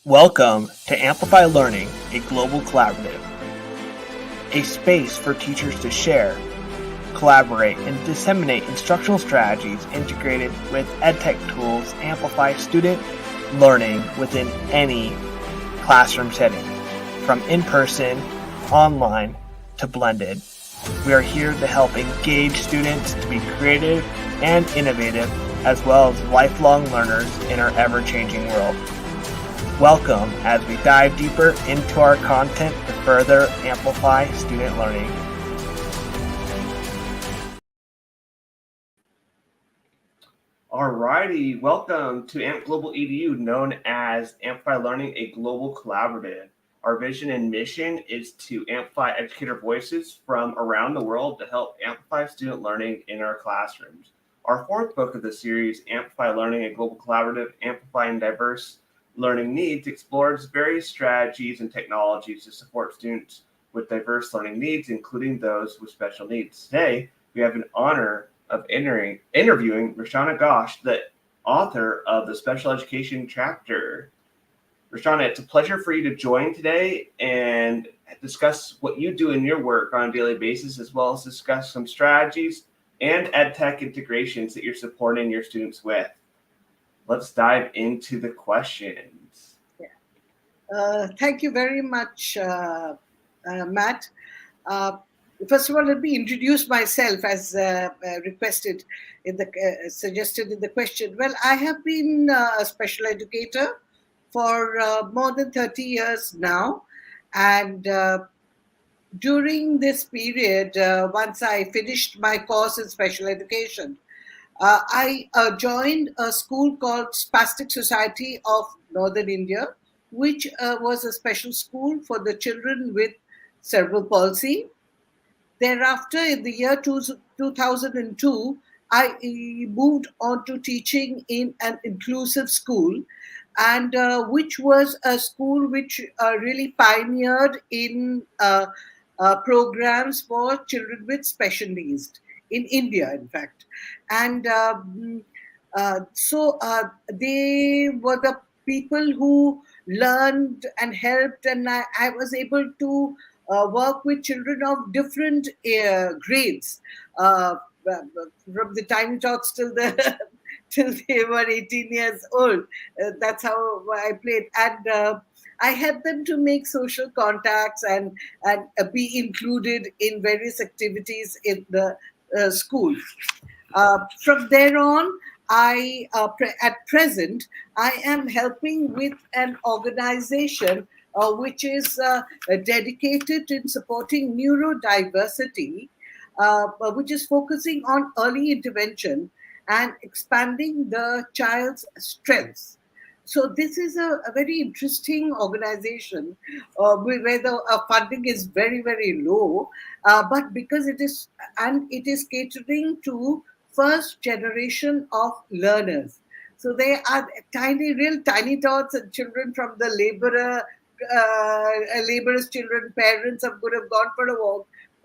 Welcome to Amplify Learning, a global collaborative, a space for teachers to share, collaborate, and disseminate instructional strategies integrated with Edtech tools to amplify student learning within any classroom setting, from in-person, online, to blended. We are here to help engage students to be creative and innovative, as well as lifelong learners in our ever-changing world. Welcome as we dive deeper into our content to further amplify student learning. Alrighty, welcome to AmpGlobalEdu, known as Amplify Learning, a global collaborative. Our vision and mission is to amplify educator voices from around the world to help amplify student learning in our classrooms. Our fourth book of the series, Amplify Learning, a global collaborative, amplifying diverse learning needs, explores various strategies and technologies to support students with diverse learning needs, including those with special needs. Today, we have an honor of interviewing Rochana Ghosh, the author of the Special Education chapter. Rochana, it's a pleasure for you to join today and discuss what you do in your work on a daily basis, as well as discuss some strategies and EdTech integrations that you're supporting your students with. Let's dive into the questions. Thank you very much, Matt. First of all, let me introduce myself as requested in the suggested in the question. Well, I have been a special educator for more than 30 years now, and during this period, once I finished my course in special education, I joined a school called Spastic Society of Northern India, which was a special school for the children with cerebral palsy. Thereafter, in the year 2002, I moved on to teaching in an inclusive school, and which was a school which really pioneered in programs for children with special needs in India, in fact. And so they were the people who learned and helped, and I was able to work with children of different grades, from the tiny tots till till they were 18 years old. That's how I played, and I helped them to make social contacts and be included in various activities in the school. From there on, at present, I am helping with an organization which is dedicated in supporting neurodiversity, which is focusing on early intervention and expanding the child's strengths. So this is a very interesting organization where the funding is very, very low, but because it is catering to first generation of learners. So they are real tiny tots and children from the laborers' children. Parents would have gone for a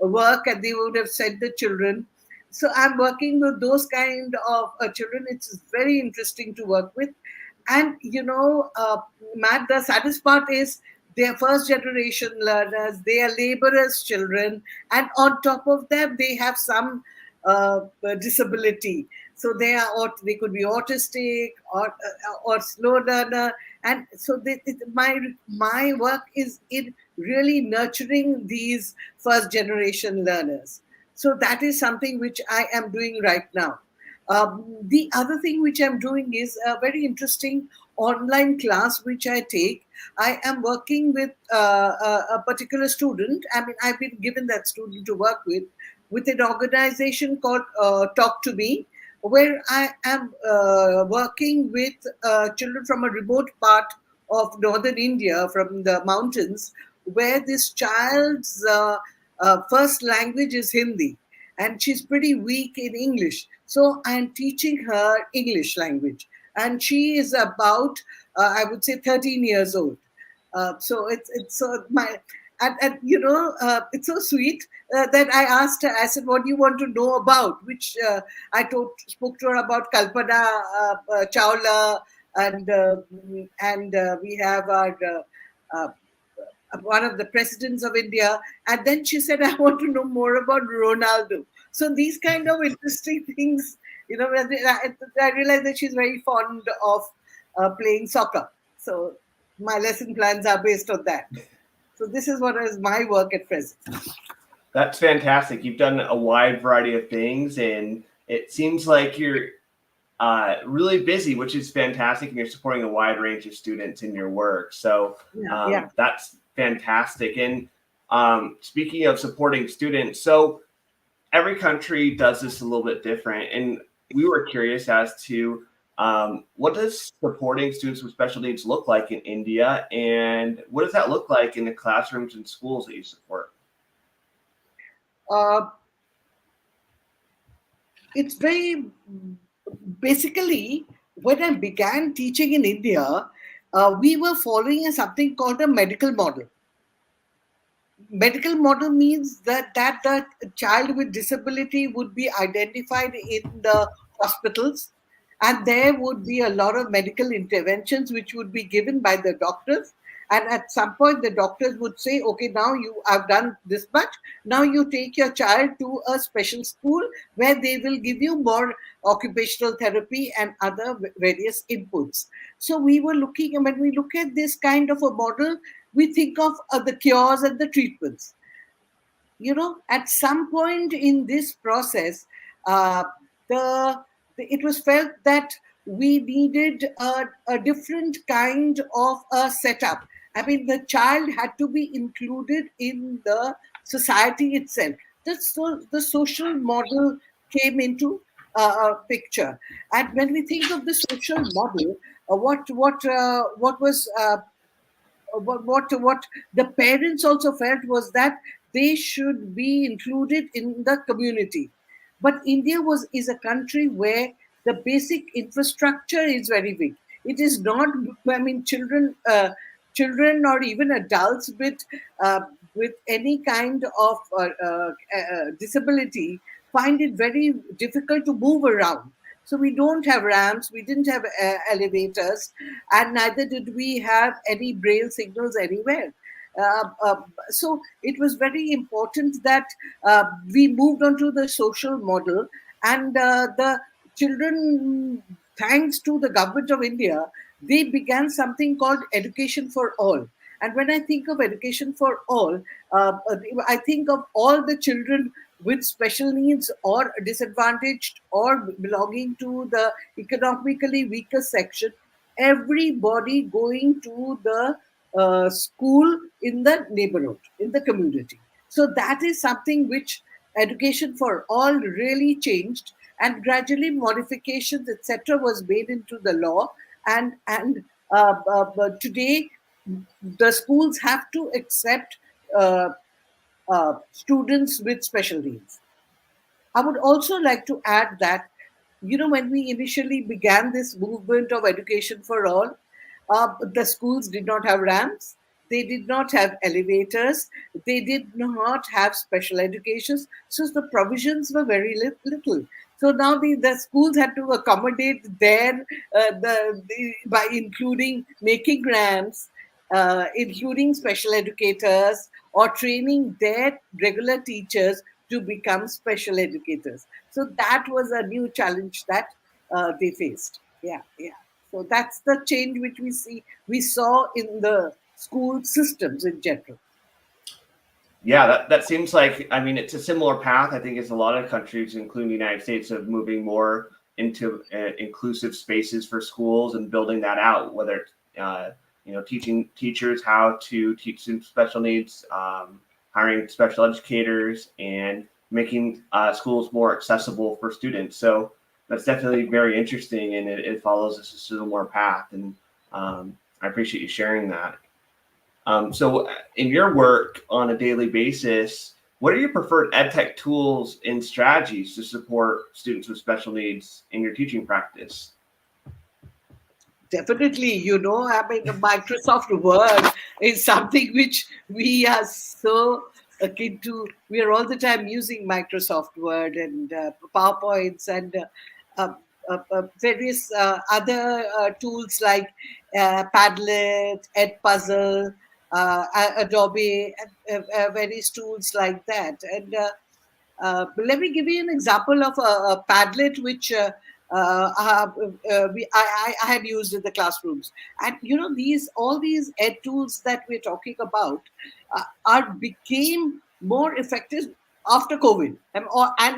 work and they would have sent the children. So I'm working with those kind of children. It's very interesting to work with. And, Matt, the saddest part is they're first generation learners, they are laborers' children, and on top of them, they have some disability. So they could be autistic or slow learner. And so my work is in really nurturing these first generation learners. So that is something which I am doing right now. The other thing which I'm doing is a very interesting online class which I take. I am working with a particular student. I mean, I've been given that student to work with an organization called Talk to Me, where I am working with children from a remote part of northern India, from the mountains, where this child's first language is Hindi, and she's pretty weak in English. So I'm teaching her English language, and she is about, I would say, 13 years old. So it's so my, and it's so sweet that I asked her. I said, "What do you want to know about?" Which I spoke to her about Kalpana Chawla, and we have our uh, one of the presidents of India. And then she said, I want to know more about Ronaldo. So these kind of interesting things, I realized that she's very fond of playing soccer. So my lesson plans are based on that. So this is what is my work at present. That's fantastic. You've done a wide variety of things, and it seems like you're really busy, which is fantastic, and you're supporting a wide range of students in your work. So Yeah. that's fantastic. And speaking of supporting students, so every country does this a little bit different, and we were curious as to what does supporting students with special needs look like in India, and what does that look like in the classrooms and schools that you support? Uh, it's very basically when I began teaching in India, we were following something called a medical model. Medical model means that the child with disability would be identified in the hospitals, and there would be a lot of medical interventions which would be given by the doctors. And at some point the doctors would say, okay, now you have done this much, now you take your child to a special school where they will give you more occupational therapy and other various inputs. So we were looking, and when we look at this kind of a model, we think of the cures and the treatments. At some point in this process, uh, it was felt that we needed a different kind of a setup. I mean, the child had to be included in the society itself. The social model came into a picture. And when we think of the social model, what was what the parents also felt was that they should be included in the community. But India was is a country where the basic infrastructure is very weak. It is not, I mean, children or even adults with any kind of disability find it very difficult to move around. So we don't have ramps, we didn't have elevators, and neither did we have any braille signals anywhere. So it was very important that we moved on to the social model, and the children, thanks to the government of India, they began something called Education for All. And when I think of education for all, I think of all the children with special needs or disadvantaged or belonging to the economically weaker section, everybody going to the school in the neighborhood, in the community. So that is something which Education for All really changed, and gradually modifications, etc., was made into the law. And today the schools have to accept uh, students with special needs. I would also like to add that, when we initially began this movement of education for all, the schools did not have ramps, they did not have elevators, they did not have special educations, so the provisions were very little. So now the schools had to accommodate by including making ramps, including special educators, or training their regular teachers to become special educators. So that was a new challenge that they faced. Yeah, yeah. So that's the change which we saw in the school systems in general. Yeah, that seems like, I mean, it's a similar path, I think, as a lot of countries, including the United States, of moving more into inclusive spaces for schools and building that out, whether it's, teaching teachers how to teach students with special needs, hiring special educators, and making schools more accessible for students. So that's definitely very interesting, and it follows a similar path. And I appreciate you sharing that. So, in your work on a daily basis, what are your preferred EdTech tools and strategies to support students with special needs in your teaching practice? Definitely, I mean, the Microsoft Word is something which we are so akin to. We are all the time using Microsoft Word and PowerPoints, and various other tools like Padlet, Edpuzzle, Adobe, various tools like that. And let me give you an example of a Padlet which I had used in the classrooms. And these all these ed tools that we're talking about are became more effective after COVID and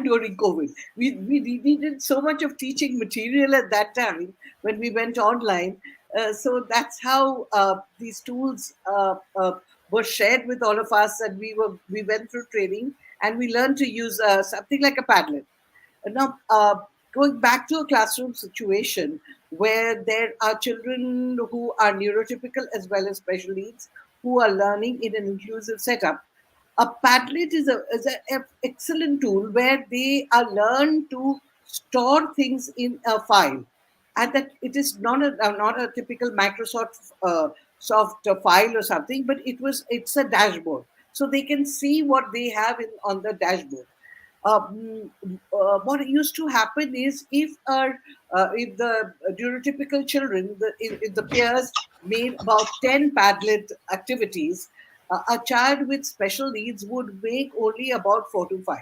during COVID. We needed so much of teaching material at that time when we went online. So that's how these tools were shared with all of us, and we went through training and we learned to use something like a Padlet. Now, going back to a classroom situation where there are children who are neurotypical as well as special needs who are learning in an inclusive setup, a Padlet is an excellent tool where they are learned to store things in a file, and that it is not a typical Microsoft soft file or something, but it's a dashboard, so they can see what they have on the dashboard. What used to happen is if the neurotypical children, if the peers made about 10 Padlet activities, a child with special needs would make only about 4 to 5.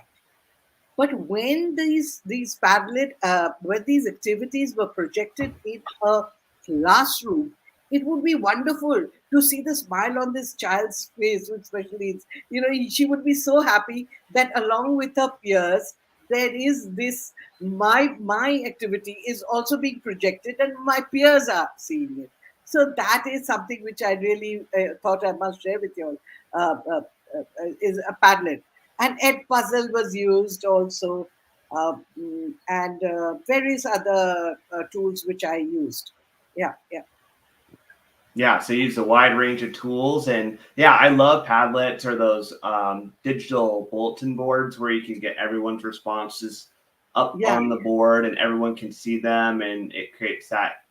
But when these activities were projected in a classroom, it would be wonderful to see the smile on this child's face with special needs. She would be so happy that along with her peers, there is this my activity is also being projected, and my peers are seeing it. So that is something which I really thought I must share with you all. Is a Padlet, and Edpuzzle was used also, and various other tools which I used. Yeah, yeah, Yeah, so you use a wide range of tools, and yeah, I love Padlets or those digital bulletin boards where you can get everyone's responses up yeah, on the board and everyone can see them, and it creates that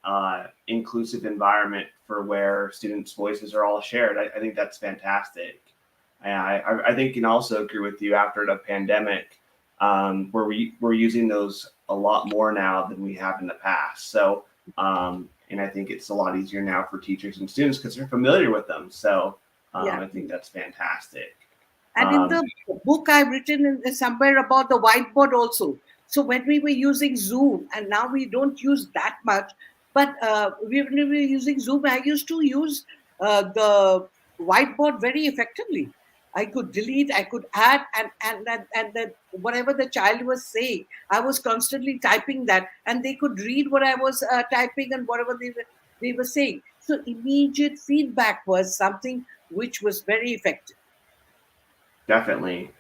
inclusive environment for where students' voices are all shared. I think that's fantastic. I think can also agree with you after the pandemic, where we're using those a lot more now than we have in the past. So. And I think it's a lot easier now for teachers and students because they're familiar with them. So yeah. I think that's fantastic. And in Um, the book I've written somewhere about the whiteboard also. So when we were using Zoom, and now we don't use that much, but when we were using Zoom, I used to use the whiteboard very effectively. I could delete, I could add, and that whatever the child was saying, I was constantly typing that, and they could read what I was typing and whatever they were saying. So immediate feedback was something which was very effective. Definitely.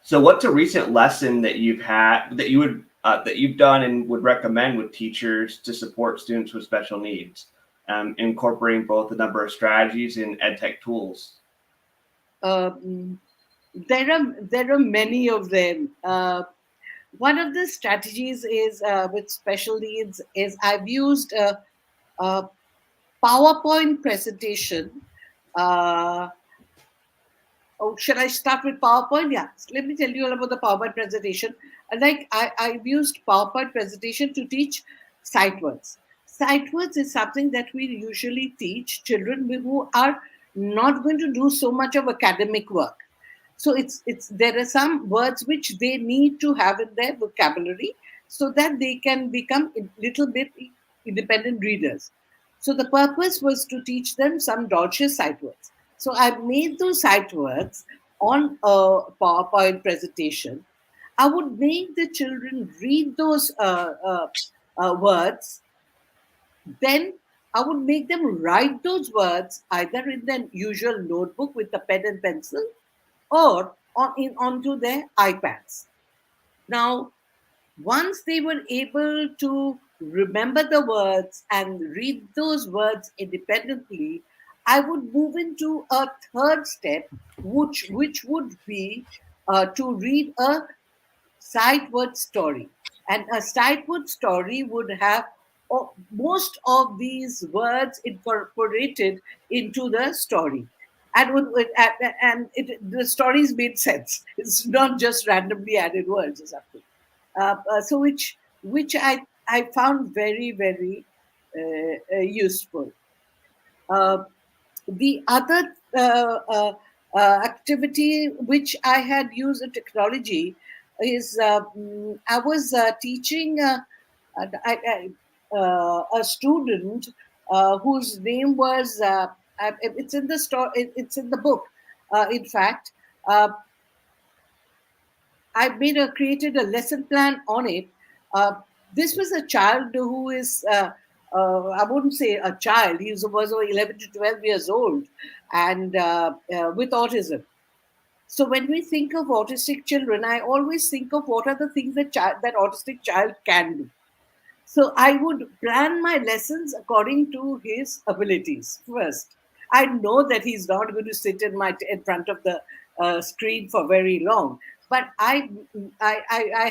So what's a recent lesson that you've had that you've done and would recommend with teachers to support students with special needs, incorporating both a number of strategies and EdTech tools? Um, there are many of them. One of the strategies is with special needs is I've used a PowerPoint presentation. Uh, should I start with PowerPoint? Yeah. Let me tell you all about the PowerPoint presentation. I've used PowerPoint presentation to teach sight words. Sight words is something that we usually teach children who are not going to do so much of academic work. So it's there are some words which they need to have in their vocabulary so that they can become a little bit independent readers. So the purpose was to teach them some Deutsche sight words. So I made those sight words on a PowerPoint presentation. I would make the children read those words. Then I would make them write those words either in their usual notebook with a pen and pencil or onto their iPads. Now, once they were able to remember the words and read those words independently, I would move into a third step, which would be to read a sight word story. And a sight word story would have most of these words incorporated into the story. The stories made sense. It's not just randomly added words or something. So which which I found very, very useful. Uh, the other activity which I had used in technology is I was teaching a student whose name was it's in the it's in the book. In fact, uh, I created a lesson plan on it. Uh, this was a child who is, I wouldn't say a child, was 11 to 12 years old and with autism. So when we think of autistic children, I always think of what are the things that autistic child can do. So I would plan my lessons according to his abilities first. I know that he's not going to sit in front of the screen for very long, but I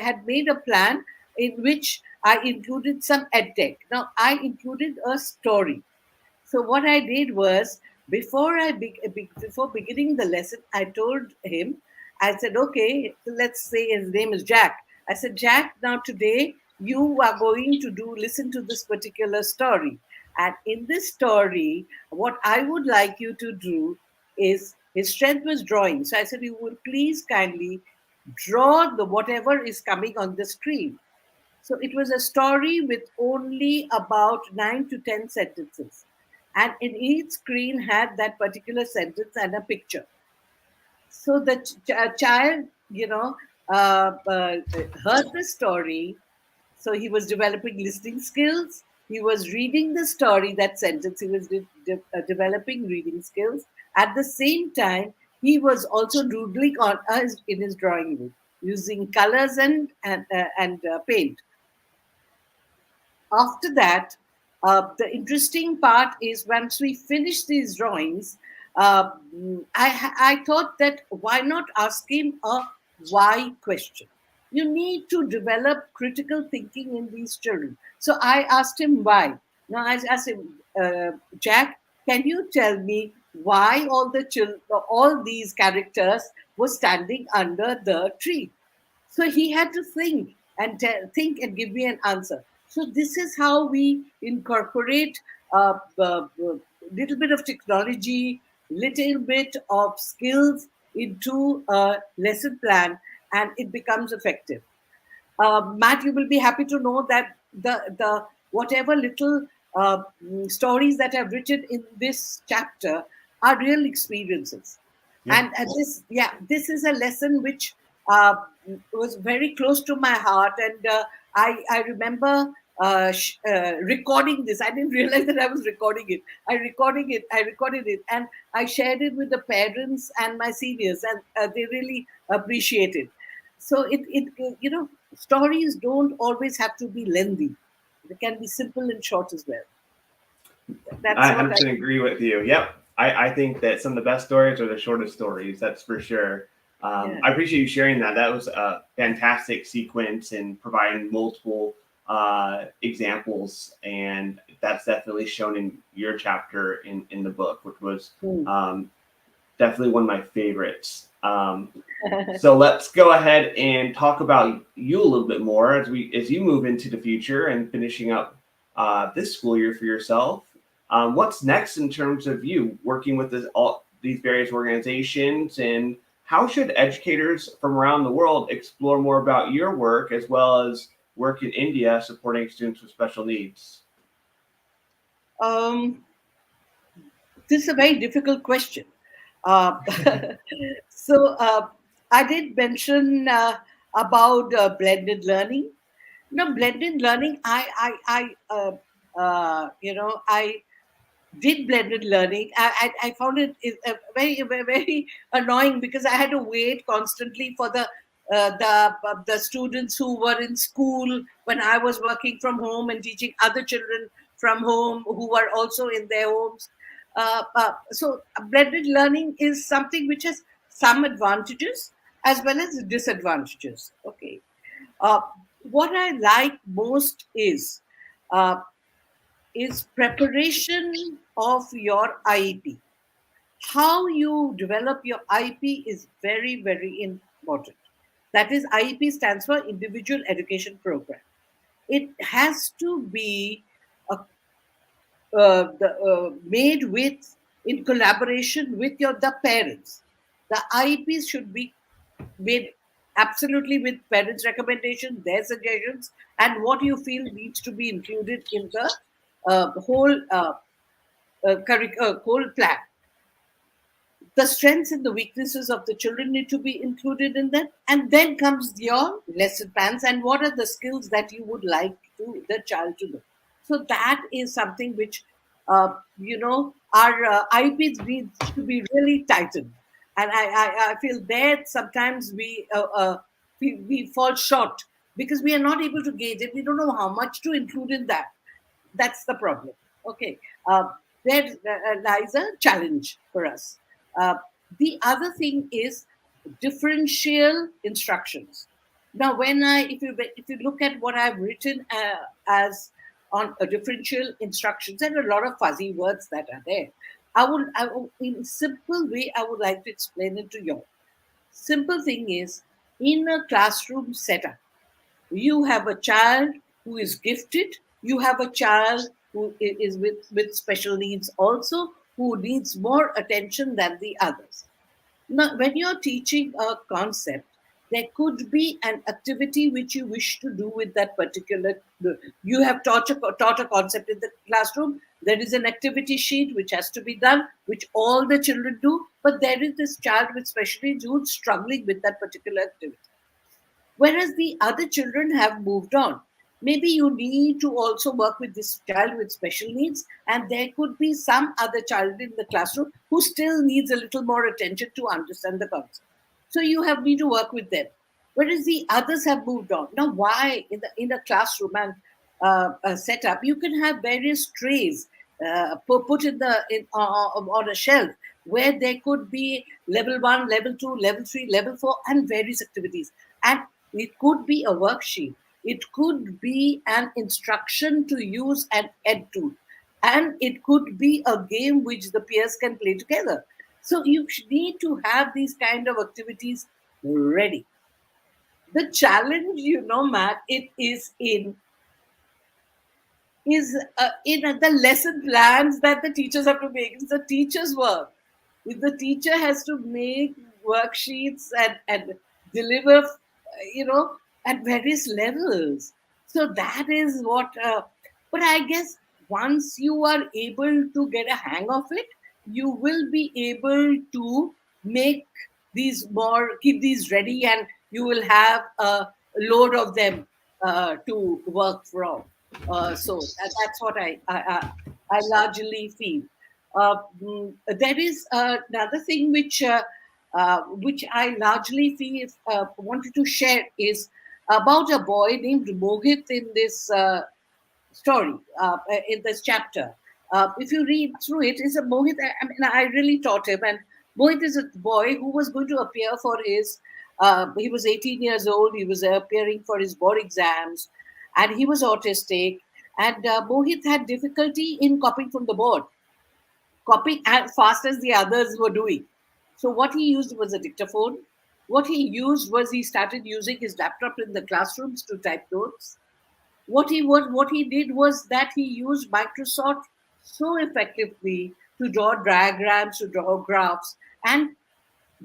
had made a plan in which I included some edtech. Now I included a story. So what I did was before beginning the lesson, I told him, I said, okay, so let's say his name is Jack. I said, Jack, now today you are going to listen to this particular story. And in this story, what I would like you to do is his strength was drawing. So I said, you will please kindly draw the whatever is coming on the screen. So it was a story with only about 9 to 10 sentences. And in each screen had that particular sentence and a picture. So the child, heard the story. So he was developing listening skills. He was reading the story, that sentence. He was developing reading skills. At the same time, he was also doodling on us in his drawing room using colors and paint. After that, the interesting part is once we finish these drawings, I thought that why not ask him a why question? You need to develop critical thinking in these children. So I asked him why. Now I asked him, Jack, can you tell me why all these characters were standing under the tree? So he had to think and give me an answer. So this is how we incorporate a little bit of technology, little bit of skills into a lesson plan, and it becomes effective. Matt, you will be happy to know that the whatever little stories that I've written in this chapter are real experiences, Yeah. and this is a lesson which uh, was very close to my heart, and I remember recording this. I didn't realize that I was recording it. I recorded it, and I shared it with the parents and my seniors, and they really appreciate it. So stories don't always have to be lengthy. They can be simple and short as well. I That's what I 100% agree with you. Yep. I think that some of the best stories are the shortest stories. That's for sure. yeah. I appreciate you sharing that. That was a fantastic sequence and providing multiple examples. And that's definitely shown in your chapter in the book, which was Hmm. definitely one of my favorites. So let's go ahead and talk about you a little bit more as you move into the future and finishing up this school year for yourself. What's next in terms of you working with all these various organizations, and how should educators from around the world explore more about your work as well as work in India supporting students with special needs? um, this is a very difficult question. Uh, so I did mention about blended learning. Blended learning. I did blended learning. I found it very, very, very annoying because I had to wait constantly for the students who were in school when I was working from home and teaching other children from home who were also in their homes. So blended learning is something which has some advantages as well as disadvantages. Okay. Uh, what I like most uh, is preparation of your IEP. How you develop your IEP is very, very important. That is, IEP stands for Individual Education Program. it has to be a made with in collaboration with the parents. The IEPs should be made absolutely with parents' recommendation, their suggestions, and what you feel needs to be included in the whole plan. The strengths and the weaknesses of the children need to be included in that, and then comes your lesson plans and what are the skills that you would like to the child to know. So that is something which our IPs needs to be really tightened, and I feel that sometimes we fall short because we are not able to gauge it. We don't know how much to include in that. That's the problem. Okay, there lies a challenge for us. Uh, the other thing is differential instructions. Now, if you look at what I've written as on a differential instructions, and a lot of fuzzy words that are there, I would, in a simple way, I would like to explain it to you. Simple thing is, in a classroom setup, you have a child who is gifted, you have a child who is with special needs also, who needs more attention than the others. Now, when you're teaching a concept, there could be an activity which you wish to do with that particular. You have taught a concept in the classroom. There is an activity sheet which has to be done, which all the children do. But there is this child with special needs who's struggling with that particular activity, whereas the other children have moved on. Maybe you need to also work with this child with special needs, and there could be some other child in the classroom who still needs a little more attention to understand the concept. So you have need to work with them, whereas the others have moved on. Now, why in the classroom and setup you can have various trays put on a shelf where there could be level 1, level 2, level 3, level 4, and various activities. And it could be a worksheet, it could be an instruction to use an ed tool, and it could be a game which the peers can play together. So you need to have these kind of activities ready. The challenge, Matt, it is in the lesson plans that the teachers have to make. It's the teacher's work. If the teacher has to make worksheets and deliver, at various levels. So that is what. But I guess once you are able to get a hang of it, you will be able to make keep these ready, and you will have a load of them to work from. That's what I largely feel. There is another thing which I largely feel wanted to share is about a boy named Mohit in this story, in this chapter. If you read through it, is a Mohit. I mean, I really taught him, and Mohit is a boy who was going to appear for his. He was 18 years old. He was appearing for his board exams, and he was autistic. And Mohit had difficulty in copying from the board, copying as fast as the others were doing. So what he used was a dictaphone. What he used was he started using his laptop in the classrooms to type notes. What he did was that he used Microsoft so effectively to draw diagrams, to draw graphs, and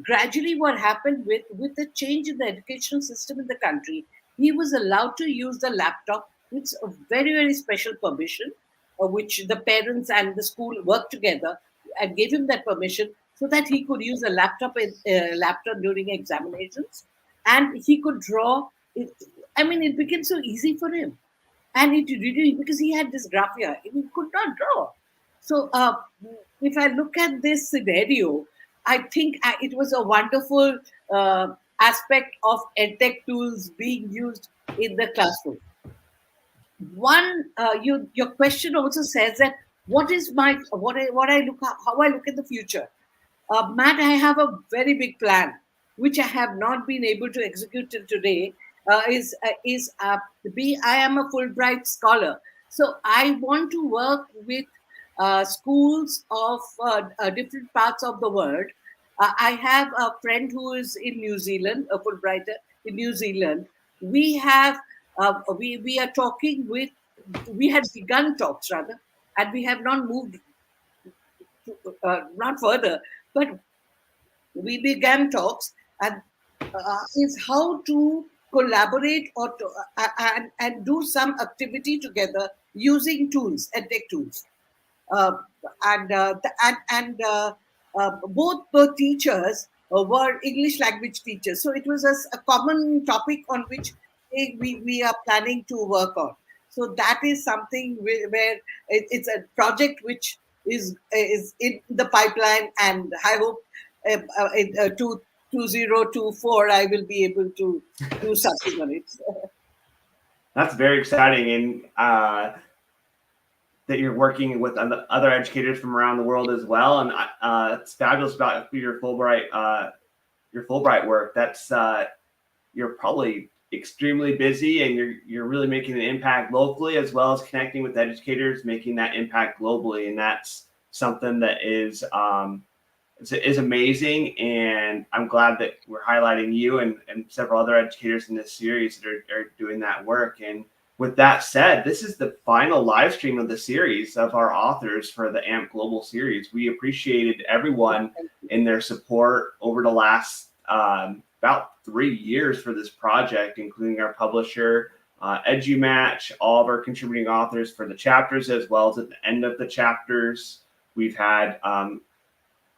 gradually what happened with the change in the educational system in the country, he was allowed to use the laptop with a very, very special permission, which the parents and the school worked together and gave him that permission so that he could use a laptop during examinations, and he could draw it. I mean, it became so easy for him, and it really, because he had dysgraphia, he could not draw. So if I look at this scenario, I think it was a wonderful aspect of edtech tools being used in the classroom. Your question also says that what is my what I look how I look at the future. Matt, I have a very big plan which I have not been able to execute till today. I am a Fulbright scholar, so I want to work with schools of different parts of the world. I have a friend who is in New Zealand, a Fulbrighter in New Zealand. We have we are talking with, we had begun talks rather, and we have not moved not further, but we began talks, and is how to collaborate or to, and do some activity together using tools, edtech tools. uh, and both the teachers were English language teachers. So it was a common topic on which we are planning to work on. So that is something where it's a project which is in the pipeline, and I hope in 2024 I will be able to do something on it. That's very exciting, and that you're working with other educators from around the world as well. And it's fabulous about your Fulbright work. That's you're probably extremely busy, and you're really making an impact locally as well as connecting with educators, making that impact globally. And that's something that is amazing. And I'm glad that we're highlighting you and several other educators in this series that are doing that work. And with that said, this is the final live stream of the series of our authors for the AMP Global series. We appreciated everyone in their support over the last about 3 years for this project, including our publisher, EduMatch, all of our contributing authors for the chapters, as well as at the end of the chapters. We've had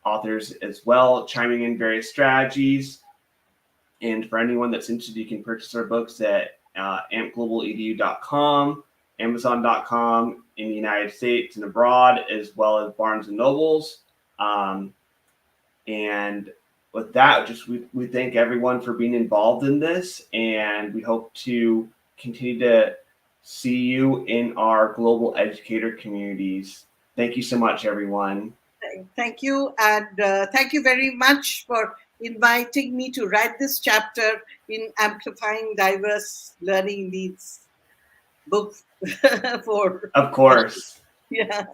authors as well chiming in various strategies. And for anyone that's interested, you can purchase our books at AmpGlobalEdu.com, Amazon.com in the United States and abroad, as well as Barnes and Nobles. And with that, just we thank everyone for being involved in this, and we hope to continue to see you in our global educator communities. Thank you so much, everyone. Thank you, and thank you very much for inviting me to write this chapter in Amplifying Diverse Learning Needs book for. Of course. Yeah.